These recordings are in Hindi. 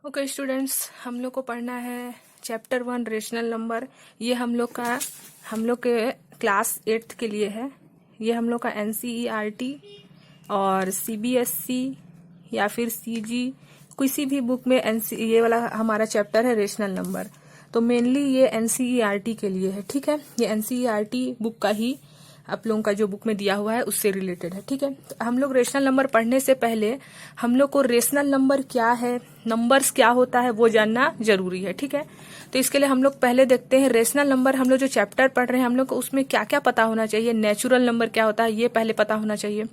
ओके स्टूडेंट्स, हम लोग को पढ़ना है चैप्टर 1 रेशनल नंबर। ये हम लोग के क्लास 8th के लिए है। ये हम लोग का NCERT और CBSE या फिर CG किसी भी बुक में ये वाला हमारा चैप्टर है रेशनल नंबर। तो मेनली ये NCERT के लिए है, ठीक है। ये NCERT बुक का ही आप लोगों का जो बुक में दिया हुआ है उससे रिलेटेड है, ठीक है। तो हम लोग रेशनल नंबर पढ़ने से पहले हम लोग को रेशनल नंबर क्या है, नंबर्स क्या होता है, वो जानना जरूरी है, ठीक है। तो इसके लिए हम लोग पहले देखते हैं रेशनल नंबर। हम लोग जो चैप्टर पढ़ रहे हैं हम लोग को उसमें क्या क्या पता होना चाहिए। नेचुरल नंबर क्या होता है ये पहले पता होना चाहिए।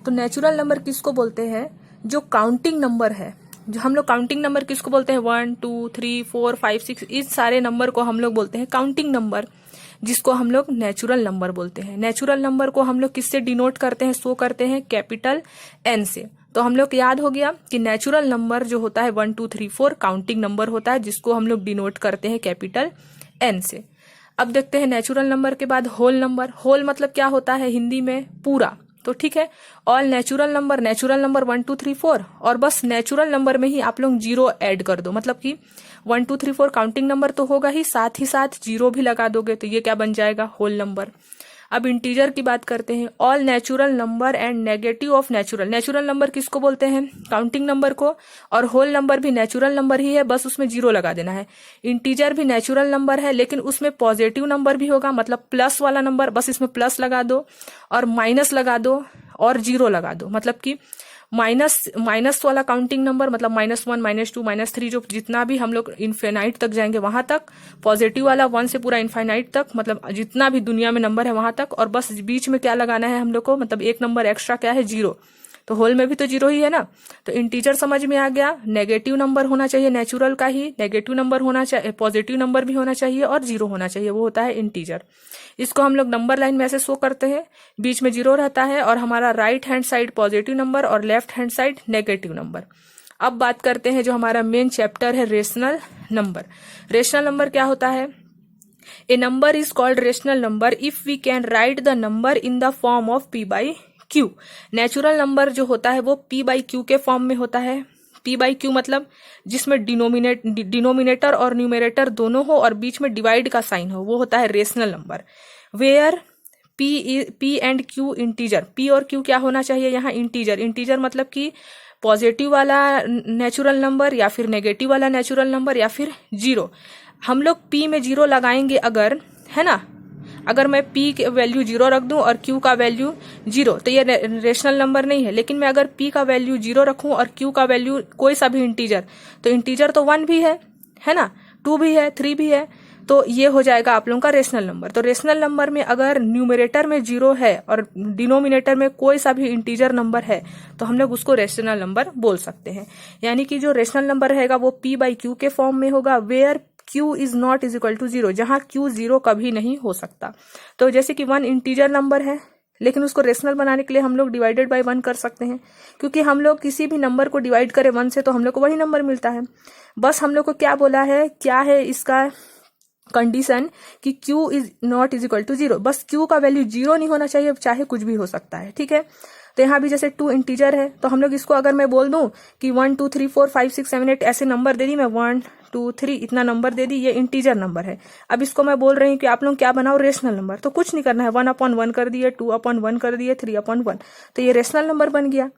तो नेचुरल नंबर किसको बोलते हैं? जो काउंटिंग नंबर है। जो हम लोग काउंटिंग नंबर किसको बोलते हैं? 1 2 3 4 5 6 इस सारे नंबर को हम लोग बोलते हैं काउंटिंग नंबर, जिसको हम लोग नेचुरल नंबर बोलते हैं। नेचुरल नंबर को हम लोग किससे डिनोट करते हैं, शो करते हैं? कैपिटल N से। तो हम लोग याद हो गया कि नेचुरल नंबर जो होता है 1 2 3 4 काउंटिंग नंबर होता है, जिसको हम लोग डिनोट करते हैं कैपिटल N से। अब देखते हैं नेचुरल नंबर के बाद होल नंबर। होल मतलब क्या होता है हिंदी में? पूरा। तो ठीक है, ऑल नेचुरल नंबर 1 2 3 4 और बस नेचुरल नंबर में ही आप लोग 0 ऐड कर दो। मतलब कि 1 2 3 4 काउंटिंग नंबर तो होगा ही साथ 0 भी लगा दोगे तो ये क्या बन जाएगा? Whole number. अब इंटीजर की बात करते हैं। All natural number and negative of natural. Natural number किसको बोलते हैं? काउंटिंग नंबर को। और होल नंबर भी नेचुरल नंबर ही है, बस उसमें 0 लगा देना है। इंटीजर भी नेचुरल नंबर है, लेकिन उसमें पॉजिटिव नंबर भी होगा, मतलब प्लस वाला नंबर, बस इसमें प्लस लगा दो और माइनस लगा दो और 0 लगा दो। मतलब कि माइनस वाला काउंटिंग नंबर मतलब -1 -2 -3 जो जितना भी हम लोग इनफिनाइट तक जाएंगे वहां तक। पॉजिटिव वाला 1 से पूरा इनफाइनाइट तक, मतलब जितना भी दुनिया में नंबर है वहां तक। और बस बीच में क्या लगाना है हम लोग को? मतलब एक नंबर एक्स्ट्रा क्या है? 0। तो होल में भी तो 0 ही है ना। तो इंटीजर समझ में आ गया। नेगेटिव नंबर होना चाहिए नेचुरल का ही, नेगेटिव नंबर होना चाहिए, पॉजिटिव नंबर भी होना चाहिए और 0 होना चाहिए, वो होता है इंटीजर। इसको हम लोग नंबर लाइन में ऐसे शो करते हैं, बीच में 0 रहता है और हमारा right hand side positive number और left hand side negative number. अब बात करते हैं जो हमारा मेन चैप्टर है रेशनल नंबर। रेशनल नंबर क्या होता है? A number is called rational number if we can write the number in the form of P/Q। Natural number जो होता है वो P/Q के फॉर्म में होता है। P/Q मतलब जिसमें डिनोमिनेटर और न्यूमरेटर दोनों हो और बीच में डिवाइड का साइन हो, वो होता है rational number. Where P and Q integer. P और Q क्या होना चाहिए यहाँ? इंटीजर। इंटीजर मतलब कि पॉजिटिव वाला नेचुरल नंबर या फिर नेगेटिव वाला नेचुरल नंबर या फिर 0। हम लोग P में 0 लगाएंगे अगर, है ना। अगर मैं P की वैल्यू 0 रख दूं और Q का वैल्यू 0 तो ये रेशनल नंबर नहीं है। लेकिन मैं अगर P का वैल्यू 0 रखूं और Q का वैल्यू कोई सा भी इंटीजर, तो इंटीजर तो 1 भी है ना, 2 भी है, 3 भी है, तो ये हो जाएगा आप लोगों का रेशनल नंबर। तो रेशनल नंबर में अगर न्यूमरेटर में 0 है और डिनोमिनेटर में कोई सा भी इंटीजर नंबर है तो हम लोग उसको रेशनल नंबर बोल सकते हैं। यानी कि जो रेशनल नंबर रहेगा वो P/Q के फॉर्म में होगा। Where Q is not is equal to 0, जहां Q 0 कभी नहीं हो सकता। तो जैसे कि 1 इंटीजर नंबर है, लेकिन उसको रेशनल बनाने के लिए हम लोग डिवाइडेड बाय 1 कर सकते हैं, क्योंकि हम लोग किसी भी नंबर को डिवाइड करें 1 से तो हम लोग को वही नंबर मिलता है। बस हम लोग को क्या बोला है, क्या है इसका कंडीशन कि Q is not is equal to 0। बस Q का वैल्यू 0 नहीं होना चाहिए, चाहे कुछ भी हो सकता है, ठीक है। तो यहाँ भी जैसे 2 इंटीजर है तो हम लोग इसको अगर मैं बोल दूं कि 1 2 3 4 5 6 7 8 ऐसे नंबर दे दी मैं, 1 2 3 इतना नंबर दे दी, ये इंटीजर नंबर है। अब इसको मैं बोल रही हूँ कि आप लोग क्या बनाओ? Rational number. तो कुछ नहीं करना है, 1/1 कर दिए, 2/1 कर दिए, 3/1, तो ये रेशनल नंबर बन गया।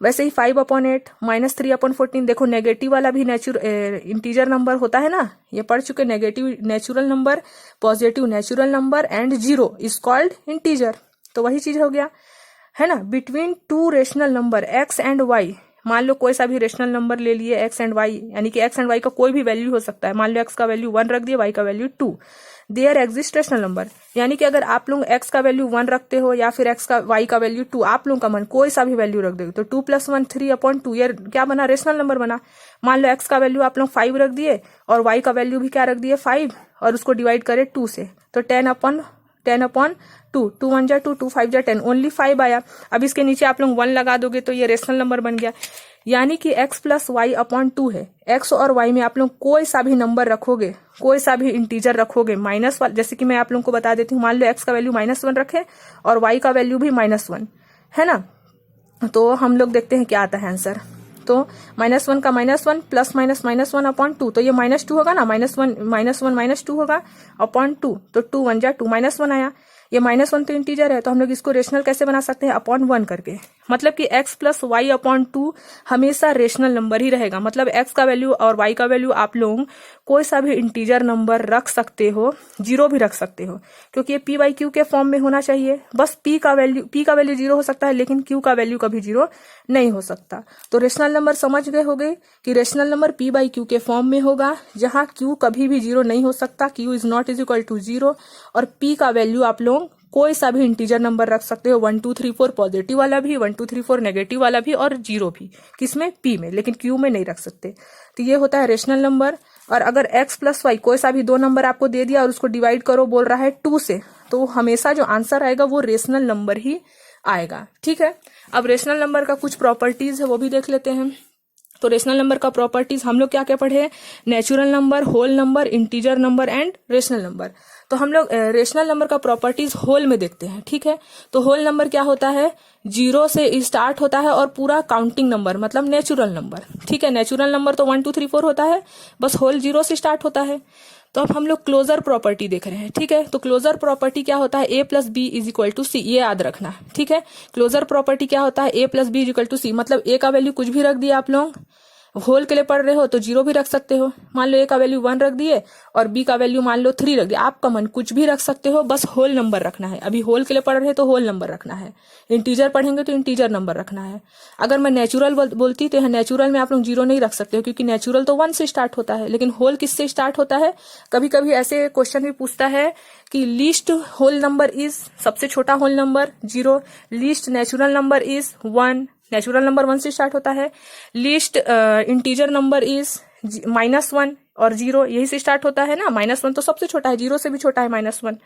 वैसे ही 5/8 -3/14। देखो नेगेटिव वाला भी इंटीजर नंबर होता है ना, ये पढ़ चुके। Negative natural number, positive natural number and 0 is called integer. तो वही चीज हो गया, है ना। Between 2 rational number x and y, मान लो कोई सा भी रेशनल नंबर ले लिए x एंड y, यानी कि x एंड y का कोई भी वैल्यू हो सकता है। मान लो x का वैल्यू 1 रख दिया, y का value 2, there exist rational number. यानी कि अगर आप लोग x का वैल्यू 1 रखते हो या फिर y का वैल्यू 2, आप लोगों का मन कोई सा भी वैल्यू रख देगा तो 2 + 1 3/2, ये क्या बना? रेशनल नंबर बना। मान लो x का वैल्यू आप लोग 5 रख दिए और y का वैल्यू भी क्या रख दिए? 5, और उसको डिवाइड करे 2 से, तो 10/2, 2 1 जा 2, 2 5 जा 10, ओनली 5 आया। अब इसके नीचे आप लोग 1 लगा दोगे तो ये रेशनल नंबर बन गया। यानी कि x + y/2 है। x और y में आप लोग कोई सा भी नंबर रखोगे, कोई सा भी इंटीजर रखोगे, माइनस वाला, जैसे कि मैं आप लोगों को बता देती हूँ। मान लो x का वैल्यू -1 रखे और y का वैल्यू भी -1, है ना। तो हम लोग देखते हैं क्या आता है आंसर। तो -1 का -1 प्लस -1 अपॉन 2, तो ये -2 होगा ना, -1 होगा अपॉन 2, तो 2 1 जा 2 -1 आया। ये -1 तो इंटीजर है, तो हम लोग इसको रेशनल कैसे बना सकते हैं, अपॉन 1 करके। मतलब कि x प्लस वाई अपॉन 2 हमेशा रेशनल नंबर ही रहेगा। मतलब x का वैल्यू और y का वैल्यू आप लोग कोई सा भी इंटीजर नंबर रख सकते हो, 0 भी रख सकते हो, क्योंकि ये p बाई क्यू के फॉर्म में होना चाहिए। बस p का वैल्यू 0 हो सकता है, लेकिन q का वैल्यू कभी 0 नहीं हो सकता। तो रेशनल नंबर समझ गए होगे कि rational number p by Q के फॉर्म में होगा, जहां q कभी भी 0 नहीं हो सकता, q is not is equal to 0, और p का वैल्यू आप लोग कोई सा भी इंटीजर नंबर रख सकते हो, 1 2 3 4 पॉजिटिव वाला भी, 1 2 3 4 नेगेटिव वाला भी, और 0 भी। किसमें, p में, लेकिन q में नहीं रख सकते। तो ये होता है रेशनल नंबर। और अगर x प्लस वाई कोई सा भी दो नंबर आपको दे दिया और उसको डिवाइड करो बोल रहा है 2 से, तो हमेशा जो आंसर आएगा वो रेशनल नंबर ही आएगा। ठीक है, अब रेशनल नंबर का कुछ प्रॉपर्टीज है वो भी देख लेते हैं। तो रेशनल नंबर का प्रॉपर्टीज हम लोग क्या क्या पढ़े हैं, natural number, whole number, integer number and rational number. तो हम लोग रेशनल नंबर का प्रॉपर्टीज होल में देखते हैं। ठीक है, तो होल नंबर क्या होता है, 0 से स्टार्ट होता है और पूरा काउंटिंग नंबर, मतलब नेचुरल नंबर। ठीक है, नेचुरल नंबर तो 1 2 3 4 होता है, बस होल 0 से स्टार्ट होता है। तो अब हम लोग क्लोजर प्रॉपर्टी देख रहे हैं। ठीक है, तो क्लोजर प्रॉपर्टी क्या होता है, a plus B is equal to c, ये याद रखना। ठीक है, क्लोजर प्रॉपर्टी क्या होता है, a plus B is equal to c, मतलब a का वैल्यू कुछ भी रख दिया आप लोग, होल के लिए पढ़ रहे हो तो 0 भी रख सकते हो। मान लो a का वैल्यू 1 रख दिए और b का वैल्यू मान लो 3 रख दिया, आपका मन कुछ भी रख सकते हो, बस होल नंबर रखना है। अभी होल के लिए पढ़ रहे तो होल नंबर रखना है, इंटीजर पढ़ेंगे तो इंटीजर नंबर रखना है। अगर मैं नेचुरल बोलती तो यहाँ नेचुरल में आप लोग 0 नहीं रख सकते हो, क्योंकि नेचुरल तो 1 से स्टार्ट होता है, लेकिन होल किससे स्टार्ट होता है। कभी कभी ऐसे क्वेश्चन भी पूछता है कि लीस्ट होल नंबर इज, सबसे छोटा whole number 0, least natural number is 1, natural number 1 से स्टार्ट होता है, लीस्ट इंटीजर नंबर इज -1 और 0, यही से स्टार्ट होता है ना। -1 तो सबसे छोटा है, 0 से भी छोटा है -1,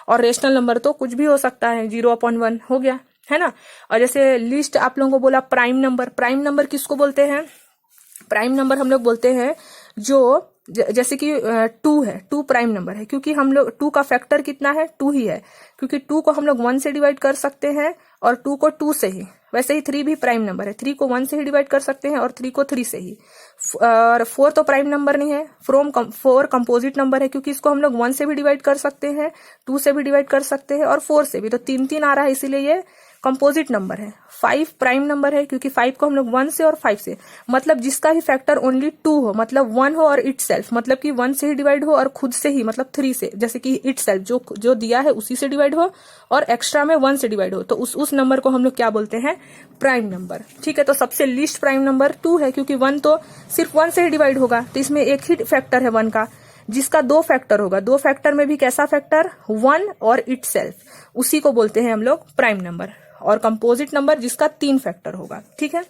और रेशनल नंबर तो कुछ भी हो सकता है, 0/1 हो गया, है ना। और जैसे लिस्ट आप लोगों को बोला प्राइम नंबर, प्राइम नंबर किसको बोलते हैं, प्राइम नंबर हम लोग बोलते हैं जो जैसे कि 2 है, 2 प्राइम नंबर है, क्योंकि हम लोग 2 का फैक्टर कितना है, 2 ही है, क्योंकि 2 को हम लोग 1 से डिवाइड कर सकते हैं और 2 को 2 से ही। वैसे ही 3 भी प्राइम नंबर है, 3 को 1 से ही डिवाइड कर सकते हैं और 3 को 3 से ही। और 4 तो प्राइम नंबर नहीं है, 4 कंपोजिट नंबर है, क्योंकि इसको हम लोग 1 से भी डिवाइड कर सकते हैं, 2 से भी डिवाइड कर सकते हैं और 4 से भी, तो 3 आ रहा है, इसीलिए ये कंपोजिट नंबर है। 5 प्राइम नंबर है, क्योंकि 5 को हम लोग 1 से और 5 से, मतलब जिसका भी फैक्टर ओनली 2 हो, मतलब 1 हो और इट सेल्फ, मतलब कि 1 से ही डिवाइड हो और खुद से ही, मतलब 3 से, जैसे कि इट सेल्फ जो दिया है उसी से डिवाइड हो और एक्स्ट्रा में 1 से डिवाइड हो, तो उस नंबर को हम लोग क्या बोलते हैं, प्राइम नंबर। ठीक है, तो सबसे लीस्ट प्राइम नंबर 2 है, क्योंकि 1 तो सिर्फ 1 से ही डिवाइड होगा, तो इसमें एक ही फैक्टर है 1 का, जिसका 2 फैक्टर होगा, 2 फैक्टर में भी कैसा फैक्टर, 1 और इट सेल्फ, उसी को बोलते हैं हम लोग प्राइम नंबर। और कंपोजिट नंबर जिसका 3 फैक्टर होगा। ठीक है,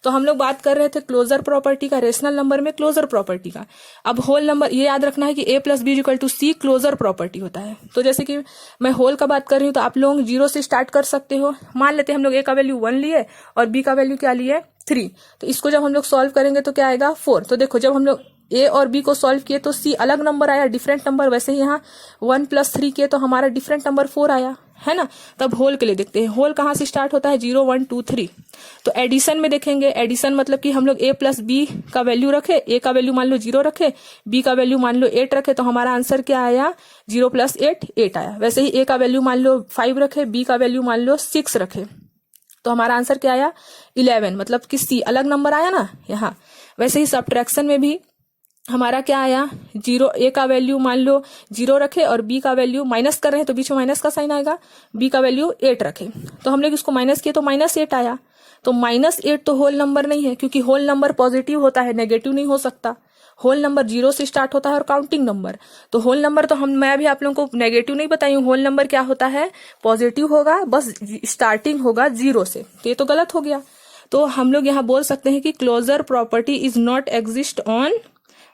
तो हम लोग बात कर रहे थे क्लोजर प्रॉपर्टी का, रेशनल नंबर में क्लोजर प्रॉपर्टी का। अब होल नंबर, ये याद रखना है कि a plus B equal to C closure property होता है। तो जैसे कि मैं होल का बात कर रही हूँ, तो आप लोग 0 से स्टार्ट कर सकते हो। मान लेते हैं हम लोग a का वैल्यू 1 लिए और b का वैल्यू क्या लिए, 3, तो इसको जब हम लोग सॉल्व करेंगे तो क्या आएगा, 4। तो देखो जब हम लोग a और b को सॉल्व किए तो c अलग नंबर आया, डिफरेंट नंबर। वैसे ही यहाँ 1 + 3 किए तो हमारा डिफरेंट नंबर 4 आया, है ना। तब होल के लिए देखते हैं, होल कहाँ से स्टार्ट होता है, 0 1 2 3। तो एडिशन में देखेंगे, एडिशन मतलब कि हम लोग a प्लस बी का वैल्यू रखे, a का वैल्यू मान लो 0 रखे, b का वैल्यू मान लो 8 रखे, तो हमारा आंसर क्या आया, 0 + 8 8 आया। वैसे ही a का वैल्यू मान लो 5 रखे, b का वैल्यू मान लो 6 रखे, तो हमारा आंसर क्या आया, 11, मतलब कि c अलग नंबर आया ना यहाँ। वैसे ही सब्ट्रैक्शन में भी हमारा क्या आया, 0, a का वैल्यू मान लो 0 रखे और b का वैल्यू माइनस कर रहे हैं तो बीच में माइनस का साइन आएगा, b का वैल्यू 8 रखे, तो हम लोग इसको माइनस किए तो -8 आया। तो -8 तो होल नंबर नहीं है, क्योंकि होल नंबर पॉजिटिव होता है, नेगेटिव नहीं हो सकता। होल नंबर 0 से स्टार्ट होता है और काउंटिंग नंबर, तो होल नंबर तो मैं अभी आप लोगों को नेगेटिव नहीं बताई हूँ, होल नंबर क्या होता है, पॉजिटिव होगा, बस स्टार्टिंग होगा 0 से, तो ये तो गलत हो गया। तो हम लोग यहाँ बोल सकते हैं कि closure property is not exist on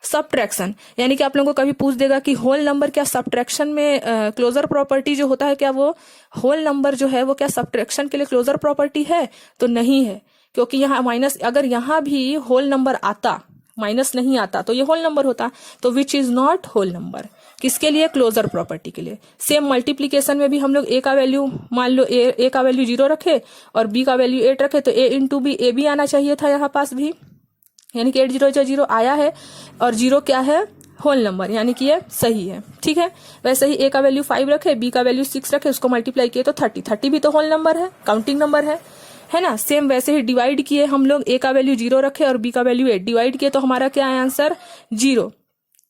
subtraction, यानी कि आप लोगों को कभी पूछ देगा कि होल नंबर क्या सब्ट्रैक्शन में क्लोजर प्रॉपर्टी जो होता है, क्या वो होल नंबर जो है वो क्या सब्ट्रैक्शन के लिए क्लोजर प्रॉपर्टी है, तो नहीं है, क्योंकि यहाँ माइनस, अगर यहाँ भी होल नंबर आता, माइनस नहीं आता, तो ये होल नंबर होता, तो which is not whole number, किसके लिए, क्लोजर प्रॉपर्टी के लिए। सेम मल्टीप्लीकेशन में भी हम लोग a का वैल्यू मान लो a का वैल्यू 0 रखे और b का वैल्यू 8 रखे, तो a इंटू b, a भी आना चाहिए था यहाँ पास भी, यानी कि 8 0 0 आया है और 0 क्या है, होल नंबर, यानी कि ये सही है। ठीक है, वैसे ही a का वैल्यू 5 रखे, b का वैल्यू 6 रखे, उसको मल्टीप्लाई किए तो 30 भी तो होल नंबर है, काउंटिंग नंबर है ना। सेम वैसे ही डिवाइड किए हम लोग, a का वैल्यू 0 रखे और b का वैल्यू 8, डिवाइड किए तो हमारा क्या है आंसर 0।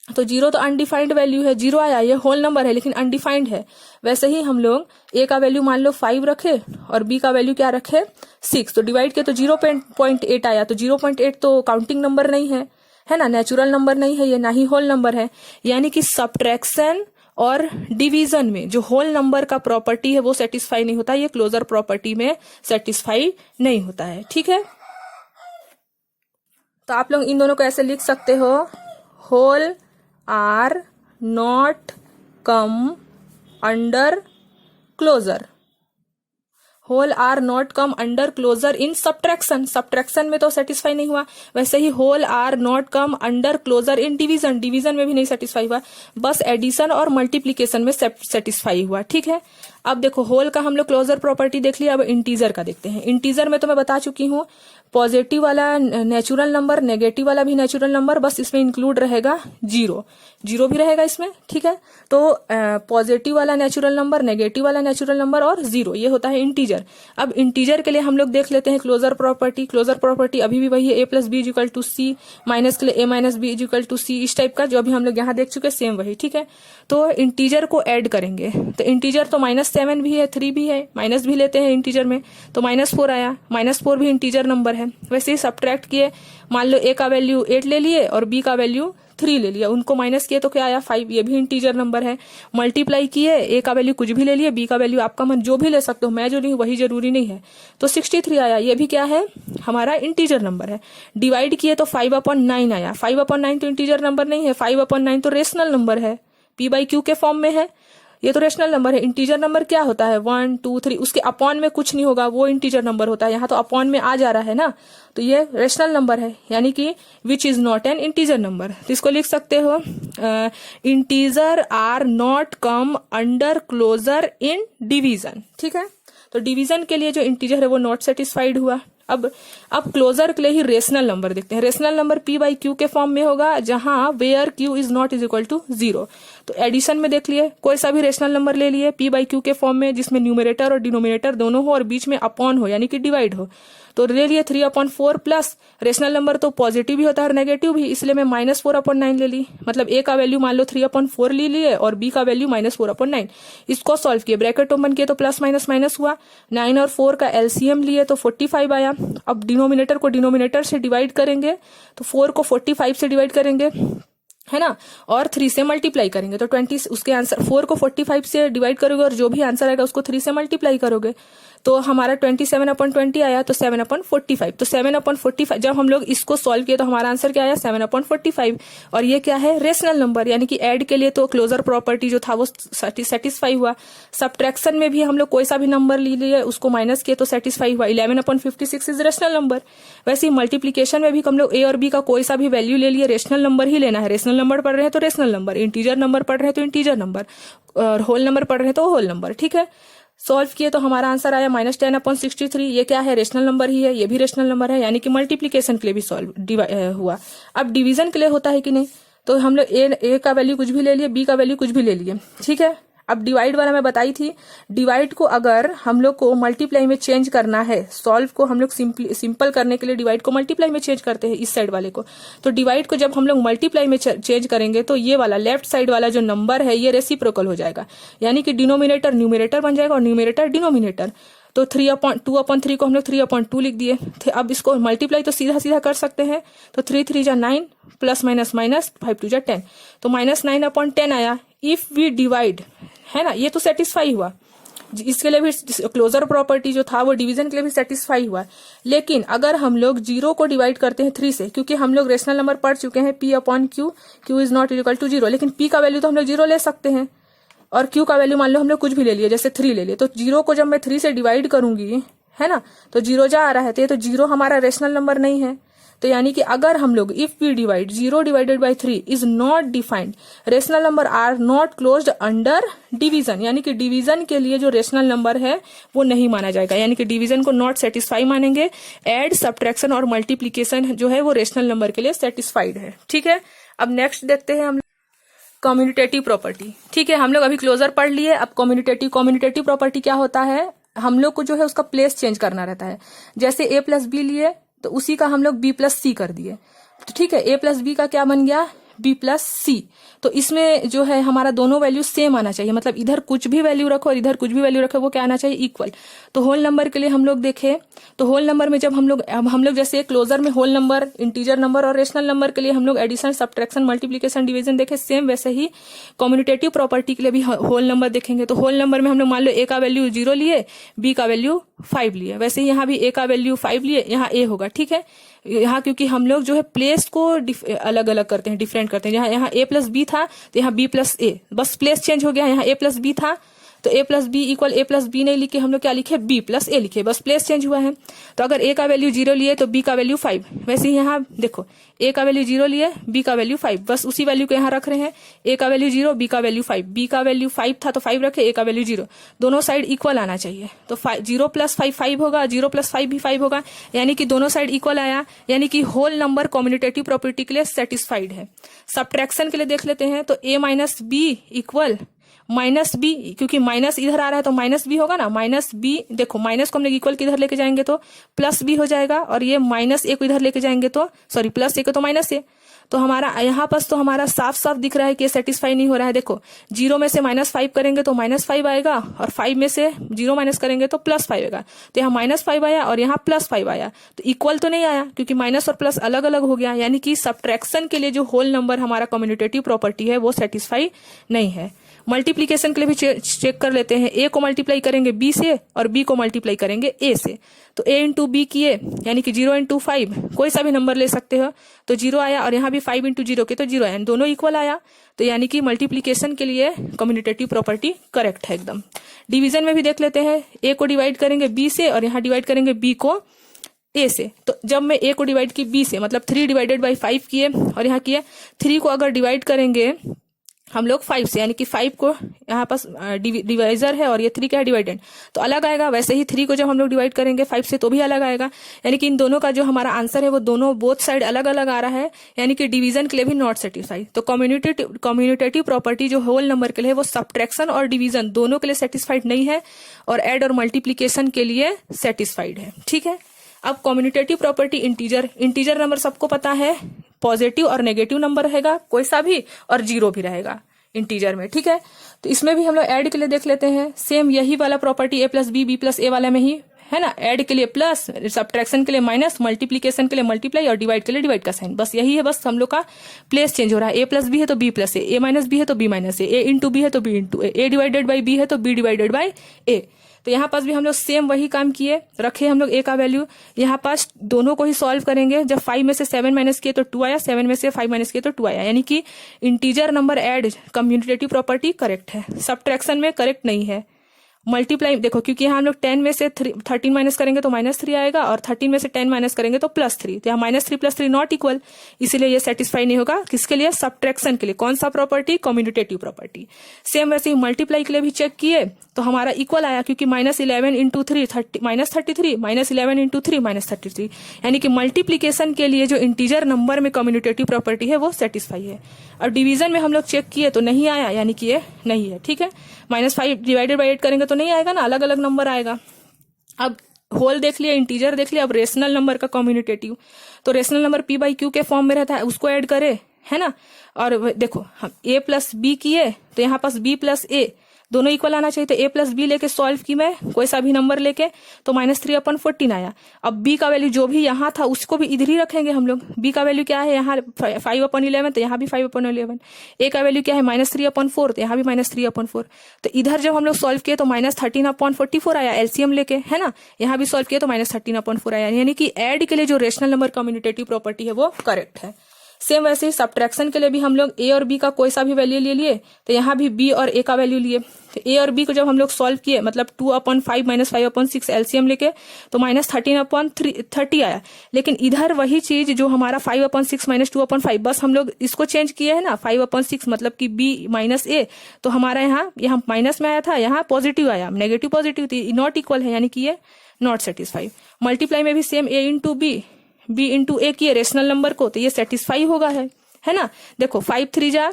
तो 0 तो अनडिफाइंड वैल्यू है, 0 आया, ये होल नंबर है लेकिन अनडिफाइंड है। वैसे ही हम लोग a का वैल्यू मान लो 5 रखे और b का वैल्यू क्या रखे 6, तो डिवाइड किए तो 0.8 आया। तो 0.8 तो काउंटिंग नंबर नहीं है ना, नेचुरल नंबर नहीं है ये, ना ही होल नंबर है। यानी कि सब्ट्रैक्शन और डिवीजन में जो होल नंबर का प्रॉपर्टी है वो सेटिस्फाई नहीं होता, ये क्लोजर प्रॉपर्टी में सेटिस्फाई नहीं होता है। ठीक है, तो आप लोग इन दोनों को ऐसे लिख सकते हो, whole are not come under closure, whole are not come under closure in subtraction, subtraction में तो सेटिस्फाई नहीं हुआ। वैसे ही whole are not come under closure in division, division में भी नहीं सेटिस्फाई हुआ, बस एडिशन और मल्टीप्लीकेशन में सेटिस्फाई हुआ। ठीक है, अब देखो होल का हम लोग क्लोजर प्रॉपर्टी देख लिया, अब इंटीजर का देखते हैं। इंटीजर में तो मैं बता चुकी हूँ, पॉजिटिव वाला नेचुरल नंबर, नेगेटिव वाला भी नेचुरल नंबर, बस इसमें इंक्लूड रहेगा 0 भी रहेगा इसमें। ठीक है, तो पॉजिटिव वाला नेचुरल नंबर, नेगेटिव वाला नेचुरल नंबर और 0, ये होता है इंटीजर। अब इंटीजर के लिए हम लोग देख लेते हैं क्लोजर प्रॉपर्टी। क्लोजर प्रॉपर्टी अभी भी वही है, a plus B equal to c, minus के लिए a minus B equal to c, इस टाइप का जो अभी हम लोग यहाँ देख चुके सेम वही। ठीक है, तो इंटीजर को ऐड करेंगे तो इंटीजर तो -7 भी है, 3 भी है, माइनस भी लेते हैं इंटीजर में तो -4 आया, -4 भी इंटीजर नंबर है। वैसे ही सब्ट्रैक्ट किए, मान लो a का वैल्यू 8 ले लिए और b का वैल्यू 3 ले लिया, उनको माइनस किए तो क्या आया 5, ये भी इंटीजर नंबर है। मल्टीप्लाई किए, a का वैल्यू कुछ भी ले लिए, b का वैल्यू आपका मन जो भी ले सकते हो, मैं जो ली वही जरूरी नहीं है, तो 63 आया, ये भी क्या है हमारा इंटीजर नंबर है। डिवाइड किए तो 5/9 आया, 5/9 तो इंटीजर नंबर नहीं है, 5/9 तो रेशनल नंबर है, p/q के फॉर्म में है, ये तो रेशनल नंबर है। इंटीजर नंबर क्या होता है 1 2 3, उसके अपॉन में कुछ नहीं होगा, वो इंटीजर नंबर होता है, यहाँ तो अपॉन में आ जा रहा है ना, तो ये रेशनल नंबर है, यानी कि which is not an integer number. तो इसको लिख सकते हो integer are not come under closure in division. ठीक है, तो डिवीजन के लिए जो इंटीजर है वो नॉट सेटिस्फाइड हुआ। अब क्लोजर के लिए ही रेशनल नंबर देखते हैं। रेशनल नंबर p/q के फॉर्म में होगा, जहां where q is not is equal to 0। तो एडिशन में देख लिए, कोई सा भी रेशनल नंबर ले लिए p/q के फॉर्म में, जिसमें न्यूमरेटर और डिनोमिनेटर दोनों हो और बीच में अपॉन हो, यानी कि डिवाइड हो, तो ले लिए 3/4 प्लस रेशनल नंबर तो पॉजिटिव भी होता है और नेगेटिव भी, इसलिए मैं -4/9 ले ली। मतलब a का वैल्यू मान लो 3/4 ले लिए और b का वैल्यू -4/9। इसको सॉल्व किए, ब्रैकेट ओपन किए तो प्लस माइनस माइनस हुआ, 9 और 4 का एलसीएम लिए तो 45 आया। अब डिनोमिनेटर को डिनोमिनेटर से डिवाइड करेंगे तो 4 को 45 से डिवाइड करेंगे, है ना, और 3 से मल्टीप्लाई करेंगे तो 20, उसके आंसर 4 को 45 से डिवाइड करोगे और जो भी आंसर आएगा उसको 3 से मल्टीप्लाई करोगे तो हमारा 27/20 आया, तो 7/45। तो 7/45 जब हम लोग इसको सॉल्व किए तो हमारा आंसर क्या आया 7/45। और ये क्या है रेशनल नंबर, यानी कि ऐड के लिए तो क्लोजर प्रॉपर्टी जो था वो सेटिस्फाई हुआ। सब्ट्रैक्शन में भी हम लोग कोई सा भी नंबर ले लिए, उसको माइनस किए तो सेटिस्फाई हुआ, 11/56 इज रेशनल नंबर। वैसे ही मल्टीप्लीकेशन में भी हम लोग a और b का कोई सा भी वैल्यू ले लिए, रेशनल नंबर ही लेना है, रेशनल नंबर पढ़ रहे हैं तो रेशनल नंबर, इंटीजर नंबर पढ़ रहे हैं तो इंटीजर नंबर, और होल नंबर पढ़ रहे हैं तो होल नंबर। ठीक है, सॉल्व किए तो हमारा आंसर आया -10/63। ये क्या है रेशनल नंबर ही है, ये भी रेशनल नंबर है, यानी कि मल्टीप्लीकेशन के लिए भी सॉल्व हुआ। अब डिवीजन के लिए होता है कि नहीं, तो हम लोग ए का वैल्यू कुछ भी ले लिए, बी का वैल्यू कुछ भी ले लिए। ठीक है, अब डिवाइड वाला मैं बताई थी, डिवाइड को अगर हम लोग को मल्टीप्लाई में चेंज करना है, सॉल्व को हम लोग सिंपल करने के लिए डिवाइड को मल्टीप्लाई में चेंज करते हैं इस साइड वाले को। तो डिवाइड को जब हम लोग मल्टीप्लाई में चेंज करेंगे तो ये वाला लेफ्ट साइड वाला जो नंबर है ये रेसिप्रोकल हो जाएगा, यानी कि डिनोमिनेटर न्यूमरेटर बन जाएगा और न्यूमरेटर डिनोमिनेटर। तो 2/3 को हम लोग 3/2 लिख दिए। अब इसको मल्टीप्लाई तो सीधा सीधा कर सकते हैं, तो 3 3 जा 9 प्लस माइनस माइनस 5 2 जा 10, तो -9/10 आया। इफ वी डिवाइड, है ना, ये तो सेटिस्फाई हुआ, इसके लिए भी क्लोजर प्रॉपर्टी जो था वो डिवीजन के लिए भी सेटिस्फाई हुआ। लेकिन अगर हम लोग 0 को डिवाइड करते हैं 3 से, क्योंकि हम लोग रेशनल नंबर पढ़ चुके हैं p/q, q is not equal to 0, लेकिन p का वैल्यू तो हम लोग 0 ले सकते हैं और q का वैल्यू मान लो हम लोग कुछ भी ले लिए, जैसे 3 ले लिए, तो 0 को जब मैं 3 से डिवाइड करूंगी, है ना, तो 0 जा आ रहा है, तो ये तो 0 हमारा रेशनल नंबर नहीं है, तो यानी कि अगर हम लोग if we divide 0 divided by 3 is not defined, rational number are not closed under division, यानी कि डिवीजन के लिए जो रेशनल नंबर है वो नहीं माना जाएगा, यानी कि डिवीजन को नॉट सेटिस्फाई मानेंगे। एड, सब्ट्रैक्शन और मल्टीप्लीकेशन जो है वो रेशनल नंबर के लिए सेटिस्फाइड है। ठीक है, अब नेक्स्ट देखते हैं हम कम्यूनिटेटिव प्रॉपर्टी। ठीक है, हम लोग अभी क्लोजर पढ़ लिए। अब कम्यूनिटेटिव प्रॉपर्टी क्या होता है, हम लोग को जो है उसका प्लेस चेंज करना रहता है। जैसे a प्लस बी लिए तो उसी का हम लोग b प्लस सी कर दिए, तो ठीक है, a प्लस बी का क्या बन गया, b प्लस सी। तो इसमें जो है हमारा दोनों वैल्यू सेम आना चाहिए, मतलब इधर कुछ भी वैल्यू रखो और इधर कुछ भी वैल्यू रखो, वो क्या आना चाहिए, इक्वल। तो होल नंबर के लिए हम लोग देखें तो होल नंबर में जब हम लोग जैसे क्लोजर में होल नंबर, इंटीजर नंबर और रेशनल नंबर के लिए हम लोग एडिशन, सब्ट्रैक्शन, मल्टीप्लीकेशन, डिवीजन देखे, सेम वैसे ही कम्यूनिटेटिव प्रॉपर्टी के लिए भी होल नंबर देखेंगे। तो होल नंबर में हम लोग मान लो a का वैल्यू 0 लिए, b का वैल्यू 5 लिए, वैसे ही यहाँ भी a का वैल्यू 5 लिए, यहाँ a होगा। ठीक है, यहाँ क्योंकि हम लोग जो है प्लेस को अलग अलग करते हैं, डिफरेंट करते हैं। यहाँ a प्लस बी था तो यहाँ b प्लस ए, बस प्लेस चेंज हो गया। यहाँ a प्लस बी था तो a plus B equal a plus B नहीं लिखे, हम लोग क्या लिखे, b प्लस ए लिखे, बस प्लेस चेंज हुआ है। तो अगर a का वैल्यू 0 लिए तो b का वैल्यू 5, वैसे ही यहाँ देखो a का वैल्यू 0 लिए, b का वैल्यू 5, बस उसी वैल्यू को यहाँ रख रहे हैं। a का वैल्यू 0, b का वैल्यू 5, b का वैल्यू 5 था तो 5 रखे, a का वैल्यू 0, दोनों साइड इक्वल आना चाहिए। तो 0 प्लस 5 5 होगा, 0 प्लस 5 भी 5 होगा, यानी कि दोनों साइड इक्वल आया, यानी कि होल नंबर कम्यूनिटेटिव प्रॉपर्टी के लिए सेटिस्फाइड है। सब्ट्रैक्शन के लिए देख लेते हैं तो a minus B equal minus B, क्योंकि माइनस इधर आ रहा है तो माइनस बी होगा ना, माइनस बी, देखो माइनस को हम लोग इक्वल के इधर लेके जाएंगे तो प्लस बी हो जाएगा, और ये माइनस ए को इधर लेके जाएंगे तो सॉरी प्लस ए को तो माइनस ए, तो हमारा यहाँ पास तो हमारा साफ साफ दिख रहा है कि सेटिस्फाई नहीं हो रहा है। देखो 0 में से -5 करेंगे तो -5 आएगा, और 5 में से 0 माइनस करेंगे तो +5 आएगा। तो यहाँ -5 आया और यहाँ +5 आया, तो इक्वल तो नहीं आया क्योंकि माइनस और प्लस अलग अलग हो गया, यानी कि सब्ट्रैक्शन के लिए जो होल नंबर हमारा कम्यूनिटेटिव प्रॉपर्टी है वो सेटिस्फाई नहीं है। मल्टीप्लीकेशन के लिए भी चेक कर लेते हैं। a को मल्टीप्लाई करेंगे b से और b को मल्टीप्लाई करेंगे a से, तो a इंटू बी किए यानी कि 0 इंटू 5, कोई सा भी नंबर ले सकते हो, तो 0 आया, और यहाँ भी 5 इंटू 0 के तो 0 आया, दोनों इक्वल आया। तो यानी कि मल्टीप्लीकेशन के लिए कम्यूनिटेटिव प्रॉपर्टी करेक्ट है एकदम। डिवीजन में भी देख लेते हैं, a को डिवाइड करेंगे b से और यहाँ डिवाइड करेंगे b को a से। तो जब मैं a को डिवाइड की b से, मतलब 3 डिवाइडेड बाई 5 किए और यहाँ किए 3 को अगर डिवाइड करेंगे हम लोग 5 से, यानी कि 5 को यहाँ पास डिवाइजर है और ये 3 क्या है, डिवाइडेंड, तो अलग आएगा। वैसे ही 3 को जब हम लोग डिवाइड करेंगे 5 से तो भी अलग आएगा, यानी कि इन दोनों का जो हमारा आंसर है वो दोनों बोथ साइड अलग अलग आ रहा है, यानी कि डिवीजन के लिए भी नॉट सेटिस्फाइड। तो कम्यूनिटेटिव प्रॉपर्टी जो होल नंबर के लिए वो सब्ट्रैक्शन और डिवीजन दोनों के लिए सेटिस्फाइड नहीं है, और एड और मल्टीप्लीकेशन के लिए सेटिस्फाइड है। ठीक है, अब कम्यूनिटेटिव प्रॉपर्टी इंटीजर नंबर सबको पता है, पॉजिटिव और नेगेटिव नंबर रहेगा कोई सा भी, और 0 भी रहेगा इंटीजर में। ठीक है, तो इसमें भी हम लोग ऐड के लिए देख लेते हैं, सेम यही वाला property a plus B plus a वाला में ही है ना। ऐड के लिए प्लस, सब्ट्रैक्शन के लिए माइनस, मल्टीप्लीकेशन के लिए मल्टीप्लाई और डिवाइड के लिए डिवाइड का साइन, बस यही है। बस हम लोग का प्लेस चेंज हो रहा है, a प्लस बी है तो b प्लस ए माइनस बी है तो b माइनस ए इंटू बी है तो b into A divided by b है तो b डिवाइडेड बाई ए। तो यहाँ पास भी हम लोग सेम वही काम किए, रखे हम लोग a का वैल्यू, यहाँ पास दोनों को ही सॉल्व करेंगे। जब 5 में से 7 माइनस किए तो 2 आया, 7 में से 5 माइनस किए तो 2 आया, यानी कि integer number add commutative property correct है, सब्ट्रैक्शन में करेक्ट नहीं है। मल्टीप्लाई देखो, क्योंकि यहाँ हम लोग 10 में से 13 माइनस करेंगे तो -3 आएगा, और 13 में से 10 माइनस करेंगे तो +3, तो यहाँ -3 + 3 नॉट इक्वल, इसीलिए ये सेटिस्फाई नहीं होगा। किसके लिए, सब्ट्रैक्शन के लिए। कौन सा प्रॉपर्टी, कम्यूनिटेटिव प्रॉपर्टी। सेम वैसे ही मल्टीप्लाई के लिए भी चेक किए तो हमारा इक्वल आया, क्योंकि -11 इंटू 3 -33, -11 इंटू 3 -33, यानी कि मल्टीप्लीकेशन के लिए जो इंटीजर नंबर में कम्यूनिटेटिव प्रॉपर्टी है वो सेटिस्फाई है। और डिवीजन में हम लोग चेक किए तो नहीं आया, यानी कि ये नहीं है। ठीक है, -5 डिवाइडेड बाई 8 करेंगे तो नहीं आएगा ना, अलग अलग नंबर आएगा। अब होल देख लिया, इंटीजर देख लिया, अब रेशनल नंबर का कम्यूनिटेटिव, तो rational number p by Q के फॉर्म में रहता है, उसको ऐड करे, है ना। और देखो हम a प्लस बी किए तो यहाँ पास b प्लस ए दोनों इक्वल आना चाहिए, तो a प्लस बी लेके सॉल्व की मैं, कोई सा भी नंबर लेके, तो -3/14 आया। अब b का वैल्यू जो भी यहाँ था उसको भी इधर ही रखेंगे हम लोग। b का वैल्यू क्या है, यहाँ 5/11, तो यहाँ भी 5/11। a का वैल्यू क्या है, -3/4, तो यहाँ भी -3/4। तो इधर जब हम लोग सॉल्व किए तो -13/44 आया एलसीएम लेके, है ना। यहाँ भी सॉल्व किए तो -13/4 आया, यानी कि एड के लिए जो रेशनल नंबर कम्यूनिटेटिव प्रॉपर्टी है वो करेक्ट है। सेम वैसे ही सब्ट्रैक्शन के लिए भी हम लोग ए और बी का कोई सा भी वैल्यू ले लिए, तो यहाँ भी बी और ए का वैल्यू लिए। तो ए और बी को जब हम लोग सॉल्व किए, मतलब 2/5 - 5/6 एलसीएम लेके, तो -13/30 आया। लेकिन इधर वही चीज जो हमारा 5/6 - 2/5, बस हम लोग इसको चेंज किए है ना, 5/6 मतलब कि बी माइनस ए, तो हमारा यहाँ माइनस में आया था, यहाँ पॉजिटिव आया, नेगेटिव पॉजिटिव थी, नॉट इक्वल है, यानी कि ये नॉट सेटिस्फाई। मल्टीप्लाई में भी सेम ए इंटू बी इंटू ए किए रेशनल नंबर को, तो ये सेटिस्फाई होगा है ना। देखो 5 3 जा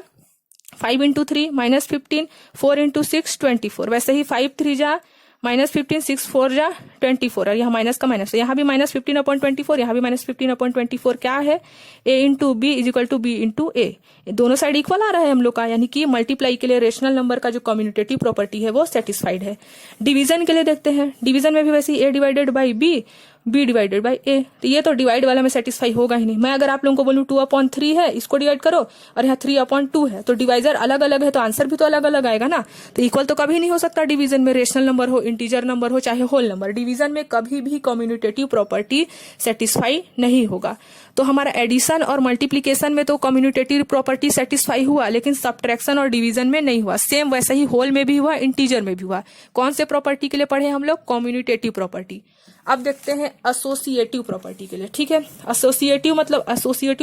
5 × 3 -15, 4 × 6 24, वैसे ही 5 3 जा -15, 6 4 जा 24, और यहाँ माइनस का माइनस, यहाँ भी -15/24, यहाँ भी -15/24 क्या है, a into b is equal to b into a, दोनों साइड इक्वल आ रहा है हम लोग का, यानी कि मल्टीप्लाई के लिए रेशनल नंबर का जो कम्युनिटेटिव प्रॉपर्टी है वो सेटिस्फाइड है। डिवीजन के लिए देखते हैं, डिवीजन में भी वैसे ही a divided by b divided by a, तो ये तो डिवाइड वाला में सेटिस्फाई होगा ही नहीं। मैं अगर आप लोगों को बोलूं 2/3 है, इसको डिवाइड करो, और यहाँ 3/2 है, तो डिवाइजर अलग अलग है, तो आंसर भी तो अलग अलग आएगा ना। तो इक्वल तो कभी नहीं हो सकता डिवीजन में, रेशनल नंबर हो, इंटीजर नंबर हो, चाहे होल नंबर, डिवीजन में कभी भी कम्युनिटेटिव प्रॉपर्टी सेटिस्फाई नहीं होगा। तो हमारा एडिशन और मल्टीप्लीकेशन में तो कम्युनिटेटिव प्रॉपर्टी सेटिस्फाई हुआ, लेकिन सब्ट्रैक्शन और डिवीजन में नहीं हुआ। सेम वैसे ही होल में भी हुआ, इंटीजर में भी हुआ। कौन से प्रॉपर्टी के लिए पढ़े हम लोग, कम्युनिटेटिव प्रॉपर्टी। अब देखते हैं एसोसिएटिव प्रॉपर्टी के लिए, ठीक है। एसोसिएटिव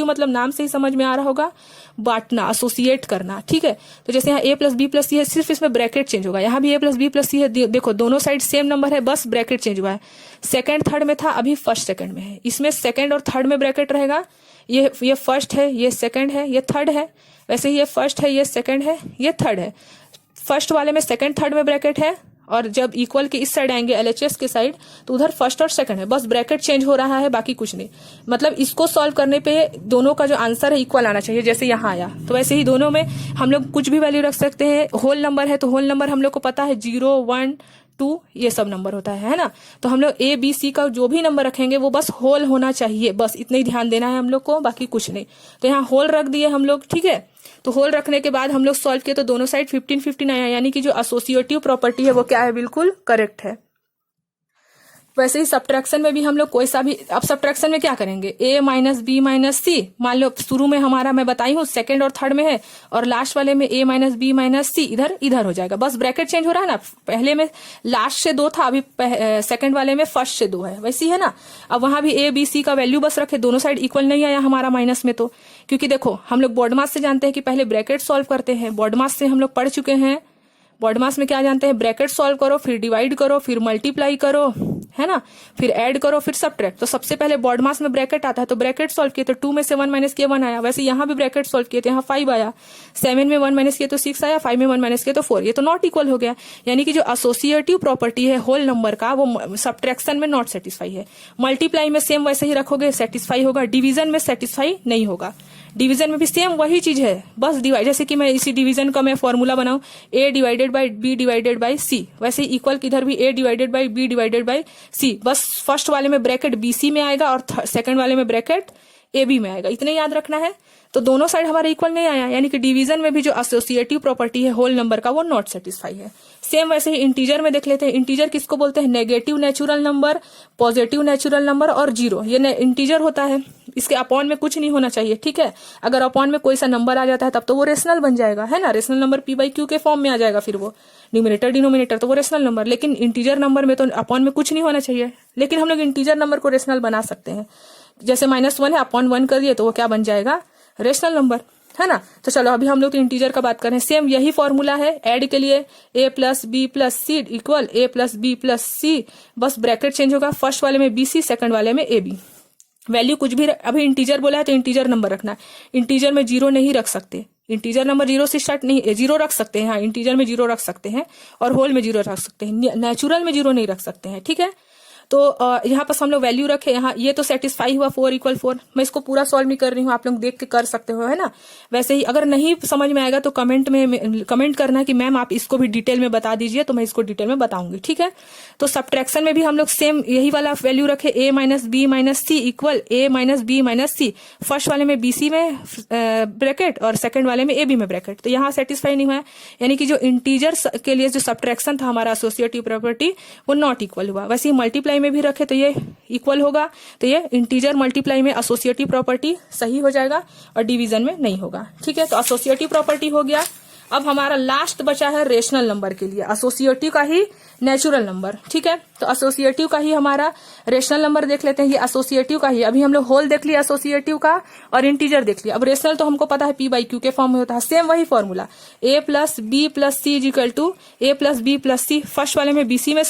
मतलब नाम से ही समझ में आ रहा होगा, बांटना, एसोसिएट करना, ठीक है। तो जैसे यहाँ a + b + c है, सिर्फ इसमें ब्रैकेट चेंज होगा, यहाँ भी a + b + c है, देखो दोनों साइड सेम नंबर है, बस ब्रैकेट चेंज हुआ है। सेकंड थर्ड में था, अभी फर्स्ट सेकंड में है, इसमें सेकंड और थर्ड में ब्रैकेट रहेगा, ये फर्स्ट है, ये सेकंड है, ये थर्ड है, वैसे ही ये फर्स्ट है, ये सेकंड है, ये थर्ड है। फर्स्ट वाले में सेकंड थर्ड में ब्रैकेट है, और जब इक्वल के इस साइड आएंगे एलएचएस के साइड, तो उधर फर्स्ट और सेकंड है, बस ब्रैकेट चेंज हो रहा है, बाकी कुछ नहीं। मतलब इसको सॉल्व करने पे दोनों का जो आंसर है इक्वल आना चाहिए, जैसे यहाँ आया। तो वैसे ही दोनों में हम लोग कुछ भी वैल्यू रख सकते हैं। होल नंबर है तो होल नंबर हम लोग को पता है 0 1 2 ये सब नंबर होता है ना। तो हम लोग ए बी सी का जो भी नंबर रखेंगे वो बस होल होना चाहिए, बस इतना ही ध्यान देना है हम लोग को, बाकी कुछ नहीं। तो यहाँ होल रख दिए हम लोग, ठीक है। तो होल रखने के बाद हम लोग सॉल्व किए, तो दोनों साइड 15-15 आया, यानी कि जो एसोसिएटिव प्रॉपर्टी है वो क्या है, बिल्कुल करेक्ट है। वैसे ही सब्ट्रैक्शन में भी हम लोग कोई सा भी, अब सब्ट्रैक्शन में क्या करेंगे, a - b - c, मान लो शुरू में हमारा मैं बताई हूँ सेकंड और थर्ड में है, और लास्ट वाले में a - b - c इधर हो जाएगा, बस ब्रैकेट चेंज हो रहा है ना। पहले में लास्ट से 2 था, अभी सेकंड वाले में फर्स्ट से 2 है, वैसी है ना। अब वहां भी a b c का वैल्यू बस रखे, दोनों साइड इक्वल नहीं आया हमारा माइनस में, तो क्योंकि देखो हम लोग बोर्ड मास से जानते हैं कि पहले ब्रैकेट सॉल्व करते हैं, बोर्ड मास से हम लोग पढ़ चुके हैं। बोर्ड मास में क्या जानते हैं, ब्रैकेट सॉल्व करो, फिर डिवाइड करो, फिर मल्टीप्लाई करो, है ना, फिर ऐड करो, फिर सब्ट्रैक्ट। तो सबसे पहले बोर्ड मास में ब्रैकेट आता है, तो ब्रैकेट सॉल्व किए तो 2 में से 1 - किया 1 आया। वैसे यहाँ भी ब्रैकेट सॉल्व किए तो यहाँ 5 आया, 7 में 1 - किए तो 6 आया, 5 में 1 - किए तो 4, ये तो नॉट इक्वल हो गया। यानी कि जो एसोसिएटिव प्रॉपर्टी है होल नंबर का, वो सब्ट्रैक्शन में नॉट सेटिस्फाई है। मल्टीप्लाई में सेम वैसे ही रखोगे, सेटिस्फाई होगा। डिवीजन में सेटिस्फाई नहीं होगा। डिवीजन में भी सेम वही चीज है, बस डिवाइड, जैसे कि मैं इसी डिवीजन का मैं फॉर्मूला बनाऊं, a divided by b divided by c, वैसे इक्वल किधर भी a divided by b divided by c, बस फर्स्ट वाले में ब्रैकेट bc में आएगा और सेकंड वाले में ब्रैकेट ab में आएगा, इतने याद रखना है। तो दोनों साइड हमारे इक्वल नहीं आया, यानी कि डिवीजन में भी जो एसोसिएटिव प्रॉपर्टी है होल नंबर का वो नॉट सेटिस्फाई है। सेम वैसे ही इंटीजर में देख लेते हैं। इंटीजर किसको बोलते हैं, negative natural number, positive natural number और 0, ये इंटीजर होता है। इसके अपॉन में कुछ नहीं होना चाहिए, ठीक है। अगर अपॉन में कोई सा नंबर आ जाता है तब तो वो रेशनल बन जाएगा, है ना। रेशनल नंबर p/q के फॉर्म में आ जाएगा, फिर वो न्यूमरेटर डिनोमिनेटर, तो वो रेशनल नंबर। लेकिन इंटीजर नंबर में तो अपॉन में कुछ नहीं होना चाहिए, लेकिन हम लोग इंटीजर नंबर को रेशनल बना सकते हैं। जैसे -1 है, अपॉन 1 कर दिए तो वो क्या बन जाएगा, रेशनल नंबर, है ना। तो चलो अभी हम लोग तो इंटीजर का बात करें। सेम यही फॉर्मूला है ऐड के लिए, a + b + c equal a + b + c, बस ब्रैकेट चेंज होगा, फर्स्ट वाले में bc, सेकंड वाले में ab। वैल्यू कुछ भी, अभी इंटीजर बोला है तो इंटीजर नंबर रखना है। इंटीजर में 0 नहीं रख सकते, इंटीजर नंबर 0 से स्टार्ट नहीं, 0 रख सकते हैं, हाँ इंटीजर में 0 रख सकते हैं, और होल में 0 रख सकते हैं, नेचुरल में 0 नहीं रख सकते हैं, ठीक है। तो यहाँ पर हम लोग वैल्यू रखे, यहाँ ये तो सेटिस्फाई हुआ 4 = 4। मैं इसको पूरा सॉल्व नहीं कर रही हूँ, आप लोग देख के कर सकते हो, है ना। वैसे ही अगर नहीं समझ में आएगा तो कमेंट करना कि मैम आप इसको भी डिटेल में बता दीजिए, तो मैं इसको डिटेल में बताऊंगी, ठीक है। तो सब्ट्रैक्शन में भी हम लोग सेम यही वाला वैल्यू रखे, a - b - c equal a - b - c, first वाले में bc में ब्रैकेट और सेकंड वाले में ab में ब्रैकेट। तो यहाँ सेटिस्फाई नहीं हुआ, यानी कि जो इंटीजर के लिए जो सब्ट्रैक्शन था हमारा एसोसिएटिव प्रॉपर्टी वो नॉट इक्वल हुआ। वैसे ही मल्टीप्लाई मल्टीप्लाई में भी रखे तो ये इक्वल होगा, तो ये इंटीजर मल्टीप्लाई में एसोसिएटिव प्रॉपर्टी सही हो जाएगा और डिवीजन में नहीं होगा। ठीक है, तो एसोसिएटिव प्रॉपर्टी हो गया। अब हमारा लास्ट बचा है रेशनल नंबर के लिए, एसोसिएटिव का ही नेचुरल नंबर। ठीक है, तो एसोसिएटिव का ही हमारा रेशनल नंबर देख लेते हैं। ये एसोसिएटिव का ही, अभी हम लोग होल देख लिया एसोसिएटिव का और इंटीजर देख लिया। अब रेशनल तो हमको पता है पी बाई क्यू के फॉर्म में होता है, सेम वही formula, A plus B plus C is equal to A plus B plus C. First वाले में बीसी में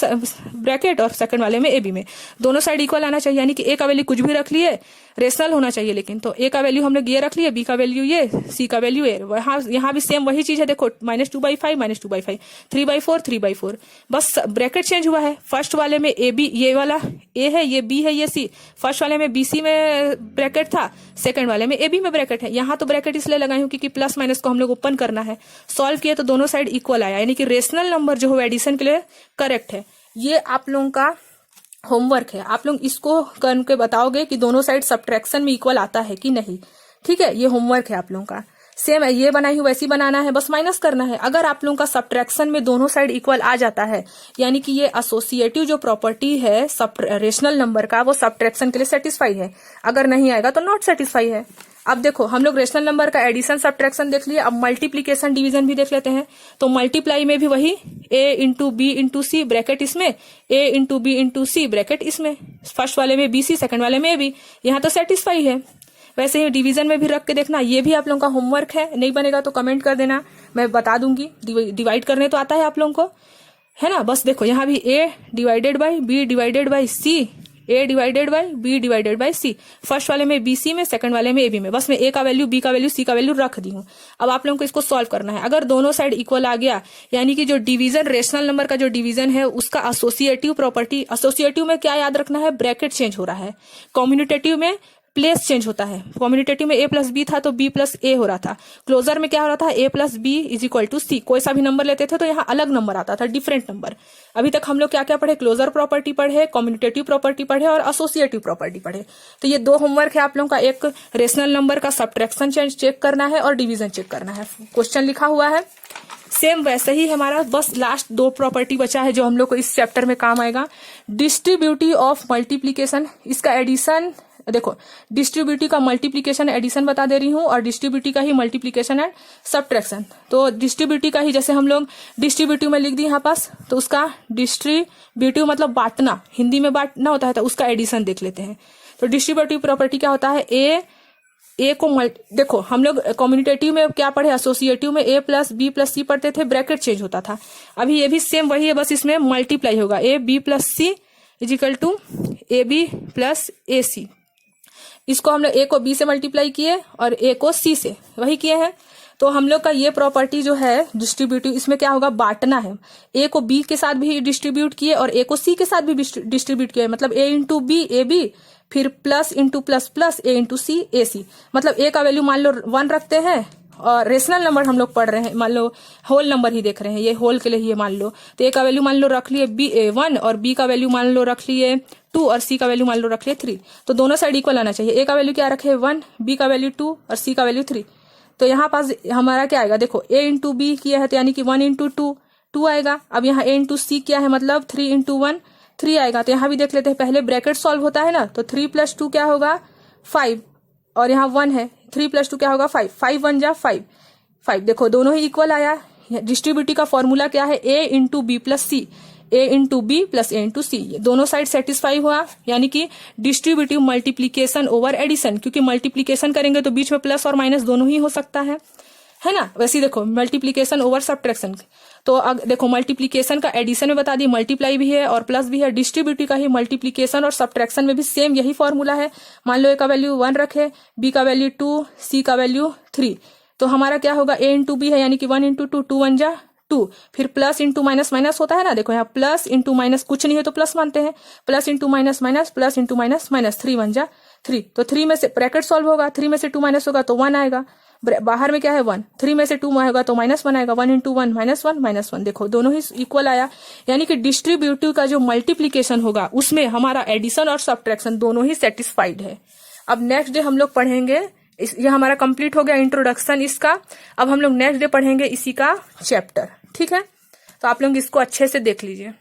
ब्रैकेट और सेकंड वाले में एबी में, दोनों साइड इक्वल आना चाहिए, यानी कि ए का वैल्यू कुछ भी रख लिए, रेशनल होना चाहिए लेकिन। तो ए का वैल्यू हम लोग ये रख लिए, बी का वैल्यू ये, सी का वैल्यू ए। यहाँ भी सेम वही चीज है, देखो -2/5 -2/5, 3/4 3/4, बस ब्रैकेट चेंज हुआ है। फर्स्ट वाले में ए बी, ये वाला ए है, ये बी है, ये सी। फर्स्ट वाले में बीसी में ब्रैकेट था, सेकंड वाले में ए बी में ब्रैकेट है। यहाँ तो ब्रैकेट इसलिए लगाई हूँ क्योंकि प्लस माइनस को हम लोग ओपन करना है। सॉल्व किए तो दोनों साइड इक्वल आया, यानी कि रेशनल नंबर जो है एडिशन के लिए करेक्ट है। ये आप लोगों का होमवर्क है, आप लोग इसको करके बताओगे कि दोनों साइड सब्ट्रैक्शन में इक्वल आता है कि नहीं। ठीक है, ये होमवर्क है आप लोगों का। सेम है, ये बनाई हुई वैसी बनाना है, बस माइनस करना है। अगर आप लोगों का सब्ट्रैक्शन में दोनों साइड इक्वल आ जाता है, यानी कि ये एसोसिएटिव जो प्रॉपर्टी है रेशनल नंबर का, वो सब्ट्रैक्शन के लिए सेटिस्फाई है। अगर नहीं आएगा तो नॉट सेटिस्फाई है। अब देखो, हम लोग रेशनल नंबर का एडिशन सब्ट्रैक्शन देख लिए, अब मल्टीप्लीकेशन डिवीजन भी देख लेते हैं। तो मल्टीप्लाई में भी वही a into B into C, bracket इसमें, a into B into C, bracket इसमें। फर्स्ट वाले में BC, सेकंड वाले में AB, यहाँ तो सेटिस्फाई है। वैसे ही डिवीजन में भी रख के देखना, ये भी आप लोगों का होमवर्क है। नहीं बनेगा तो कमेंट कर देना, मैं बता दूंगी। डिवाइड करने तो आता है आप लोगों को, है ना। बस देखो, यहाँ भी A divided by B divided by C, A divided by B divided by C। First वाले में BC में, सेकंड वाले में AB में, बस मैं A का वैल्यू, B का वैल्यू, C का वैल्यू रख दी हूँ। अब आप लोगों को इसको सॉल्व करना है। अगर दोनों साइड इक्वल आ गया, यानी कि जो डिवीजन रेशनल नंबर का जो डिवीजन है उसका एसोसिएटिव प्रॉपर्टी, एसोसिएटिव में क्या याद रखना है, ब्रैकेट चेंज हो रहा है। कम्युनिटेटिव में प्लेस चेंज होता है। कम्युनिटेटिव में A प्लस बी था तो B प्लस A हो रहा था। क्लोजर में क्या हो रहा था, A plus B is equal to C। कोई सा भी नंबर लेते थे तो यहाँ अलग नंबर आता था, डिफरेंट नंबर। अभी तक हम लोग क्या क्या पढ़े, क्लोजर प्रॉपर्टी पढ़े, कम्युनिटेटिव प्रॉपर्टी पढ़े और एसोसिएटिव प्रॉपर्टी पढ़े। तो ये दो होमवर्क है आप लोगों का, एक रेशनल नंबर का सब्ट्रैक्शन चेक करना है और डिवीजन चेक करना है। क्वेश्चन लिखा हुआ है सेम वैसे ही हमारा, बस लास्ट दो प्रॉपर्टी बचा है जो हम लोग को इस चैप्टर में काम आएगा। डिस्ट्रीब्यूटिव ऑफ मल्टीप्लीकेशन, इसका एडिशन देखो, डिस्ट्रीब्यूटिव का मल्टीप्लीकेशन एडिशन बता दे रही हूँ और डिस्ट्रीब्यूटिव का ही मल्टीप्लीकेशन एंड सब्ट्रैक्शन। तो डिस्ट्रीब्यूटिव का ही जैसे हम लोग डिस्ट्रीब्यूटिव में लिख दी यहाँ पास, तो उसका डिस्ट्रीब्यूटिव मतलब बांटना, हिंदी में बांटना होता है, तो उसका एडिशन देख लेते हैं। तो डिस्ट्रीब्यूटिव प्रॉपर्टी क्या होता है, ए को देखो हम लोग कम्युनिटेटिव में क्या पढ़े, एसोसिएटिव में A प्लस बी प्लस सी पढ़ते थे, ब्रैकेट चेंज होता था। अभी ये भी सेम वही है, बस इसमें मल्टीप्लाई होगा, A B plus C is equal to AB plus AC। इसको हम लोग A को B से मल्टीप्लाई किए और A को C से, वही किए हैं। तो हम लोग का ये प्रॉपर्टी जो है डिस्ट्रीब्यूटिव, इसमें क्या होगा, बांटना है। A को B के साथ भी डिस्ट्रीब्यूट किए और A को C के साथ भी डिस्ट्रीब्यूट किया, मतलब A इंटू बी AB, फिर plus into plus plus A into C AC। मतलब A का वैल्यू मान लो 1 रखते हैं और रेशनल नंबर हम लोग पढ़ रहे हैं, मान लो होल नंबर ही देख रहे हैं, ये होल के लिए ही मान लो। तो A का वैल्यू मान लो रख लिए 1 और B का वैल्यू मान लो रख लिए 2 और C का वैल्यू मान लो रख लिए 3। तो दोनों साइड इक्वल आना चाहिए। A का वैल्यू क्या रखे 1, B का वैल्यू 2 और C का वैल्यू 3। तो यहाँ पास हमारा क्या आएगा, देखो A इंटू बी किया है तो यानी कि 1 इंटू 2 आएगा। अब यहाँ A इंटू C क्या है, मतलब 3 इंटू 1 3 आएगा। तो यहाँ भी देख लेते हैं, पहले ब्रैकेट सॉल्व होता है ना, तो 3 प्लस 2 क्या होगा 5 और यहाँ 1 है, 3 प्लस 2 क्या होगा 5, 5 1 जा 5। देखो दोनों ही इक्वल आया। डिस्ट्रीब्यूटिव का फॉर्मूला क्या है, A into b plus c, A into b plus A into c. दोनों साइड सेटिस्फाई हुआ, यानी कि डिस्ट्रीब्यूटिव मल्टीप्लीकेशन ओवर एडिशन, क्योंकि मल्टीप्लीकेशन करेंगे तो बीच में प्लस और माइनस दोनों ही हो सकता है ना। वैसे देखो मल्टीप्लीकेशन ओवर सब्ट्रैक्शन, तो देखो मल्टीप्लीकेशन का एडिशन में बता दी, मल्टीप्लाई भी है और प्लस भी है। डिस्ट्रीब्यूटिव का ही मल्टीप्लीकेशन और सब्ट्रैक्शन में भी सेम यही फॉर्मूला है। मान लो A का वैल्यू 1 रखे, B का वैल्यू 2, C का वैल्यू 3। तो हमारा क्या होगा, A इंटू बी है यानी कि 1 इंटू 2, 2 1 जा 2, फिर प्लस इंटू माइनस माइनस होता है ना, देखो यहाँ प्लस इंटू माइनस कुछ नहीं है तो प्लस मानते हैं, plus into minus minus, plus into minus minus, 3 1 जा 3। तो 3 में से ब्रैकेट सॉल्व होगा, 3 में से 2 माइनस होगा तो 1 आएगा, बाहर में क्या है 1, 3 में से 2 होगा तो -1 आएगा, 1 इंटू 1 -1 -1। देखो दोनों ही इक्वल आया, यानी कि डिस्ट्रीब्यूटिव का जो मल्टीप्लीकेशन होगा उसमें हमारा एडिशन और सब्ट्रैक्शन दोनों ही सेटिस्फाइड है। अब नेक्स्ट डे हम लोग पढ़ेंगे, ये हमारा कंप्लीट हो गया इंट्रोडक्शन इसका। अब हम लोग नेक्स्ट डे पढ़ेंगे इसी का चैप्टर, ठीक है। तो आप लोग इसको अच्छे से देख लीजिए।